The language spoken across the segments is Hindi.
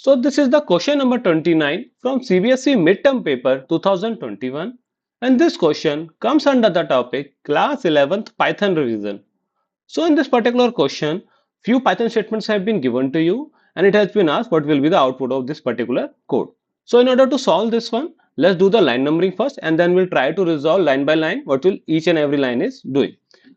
So this is the question number 29 from CBSE midterm paper 2021, and this question comes under the topic class 11th Python revision. So in this particular question, few Python statements have been given to you and it has been asked what will be the output of this particular code. So in order to solve this one, let's do the line numbering first and then we'll try to resolve line by line what will each and every line is doing.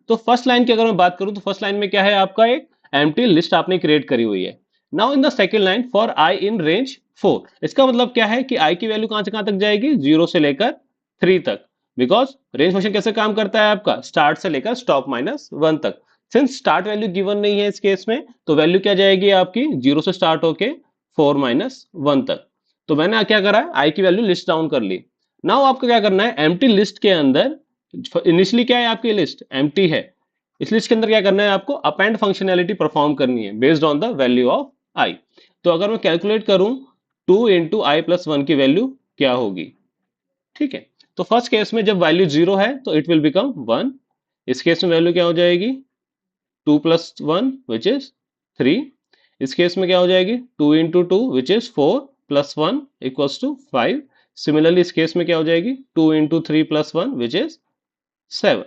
तो फर्स्ट लाइन की अगर मैं बात करूं तो फर्स्ट लाइन में क्या है, आपका एक एम्प्टी लिस्ट आपने क्रिएट करी हुई है. Now in the second line for I in range 4, इसका मतलब क्या है कि आई की वैल्यू कहां से कहां तक जाएगी, 0 से लेकर 3 तक. बिकॉज रेंज फंक्शन कैसे काम करता है आपका, स्टार्ट से लेकर स्टॉप माइनस 1 तक. सिंस स्टार्ट वैल्यू गिवन नहीं है इस केस में, तो वैल्यू क्या जाएगी आपकी 0 से स्टार्ट होके 4 माइनस 1 तक. तो मैंने क्या करा है, आई की वैल्यू लिस्ट डाउन कर ली. नाउ आपको क्या करना है, एम्प्टी लिस्ट के अंदर इनिशियली क्या है आपकी लिस्ट एम्प्टी है, इस लिस्ट के अंदर क्या करना है आपको, अपेंड फंक्शनैलिटी परफॉर्म करनी है based on the value of I. तो अगर मैं कैलकुलेट करूं 2 इंटू आई प्लस 1 की वैल्यू क्या होगी. ठीक है, तो फर्स्ट केस में जब वैल्यू 0 है तो इट विल बिकम 1. इस केस में वैल्यू क्या हो जाएगी 2 प्लस 1 विच इज 3. इस केस में क्या हो जाएगी 2 into 2 which is 4 plus 1 equals to 5. Similarly इस केस में क्या हो जाएगी 2 इंटू 3 प्लस 1 विच इज 7.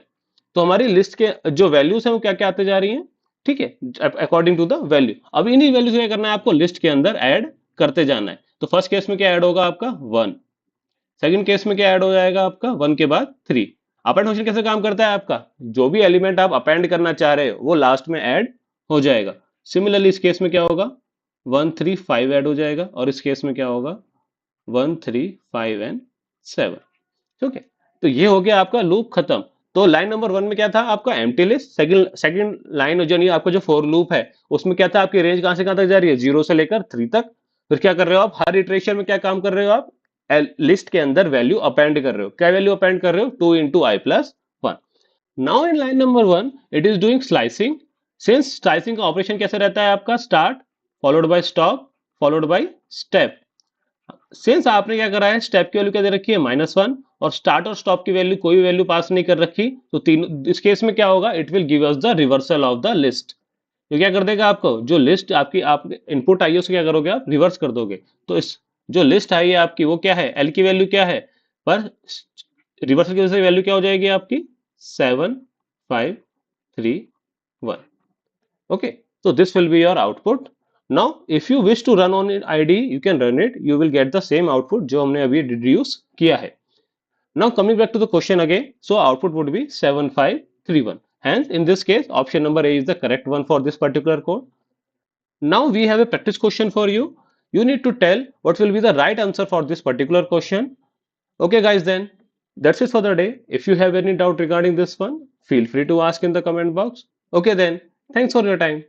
तो हमारी लिस्ट के जो वैल्यूज हैं वो क्या क्या आते जा रही हैं. ठीक है, अकॉर्डिंग टू द वैल्यू. अब इन्हीं वैल्यू से क्या करना है आपको, लिस्ट के अंदर ऐड करते जाना है. तो फर्स्ट केस में क्या ऐड होगा आपका 1, सेकंड केस में क्या ऐड हो जाएगा आपका 1 के बाद 3. अपेंड फंक्शन कैसे काम करता है आपका, जो भी एलिमेंट आप अपेंड करना चाह रहे हो वो लास्ट में ऐड हो जाएगा. सिमिलरली इस केस में क्या होगा 1 3 5 ऐड हो जाएगा और इस केस में क्या होगा 1 3 5 एंड 7. ठीक है, तो ये हो गया आपका लूप खत्म. तो लाइन नंबर 1 में क्या था आपका एम्प्टी लिस्ट. सेकंड लाइन जो नहीं आपका जो फॉर लूप है उसमें क्या था, आपकी रेंज कहां से कहां तक जा रही है 0 से लेकर 3 तक. फिर क्या कर रहे हो आप, हर इटरेशन में क्या काम कर रहे हो आप, लिस्ट के अंदर वैल्यू अपेंड कर रहे हो. क्या वैल्यू अपेंड कर रहे हो 2 into I plus 1. Now in line number 1 it is doing slicing. Since slicing का ऑपरेशन कैसे रहता है आपका, start followed by stop followed by step. Since आपने क्या करा है, स्टेप की वैल्यू क्या दे रखी है -1 और स्टार्ट और स्टॉप की वैल्यू कोई वैल्यू पास नहीं कर रखी, तो तीन इस केस में क्या होगा, it will give us the reversal of the list. तो क्या कर देगा आपको, जो लिस्ट आपकी आप इनपुट आई है उसको क्या करोगे आप रिवर्स कर दोगे. तो इस जो लिस्ट आई है आपकी वो क्या है, एल की वैल्यू क्या है, पर रिवर्सल की वजह से वैल्यू क्या हो जाएगी आपकी 7 5 3 1. Okay, so this will be your output. Now if you wish to run on it IDE, you can run it, you will get the same output जो हमने अभी deduce किया है. Now coming back to the question again, so output would be 7531. Hence in this case option number A is the correct one for this particular code. Now we have a practice question for you. You need to tell what will be the right answer for this particular question. Okay guys, then that's it for the day. If you have any doubt regarding this one, feel free to ask in the comment box. Okay then, thanks for your time.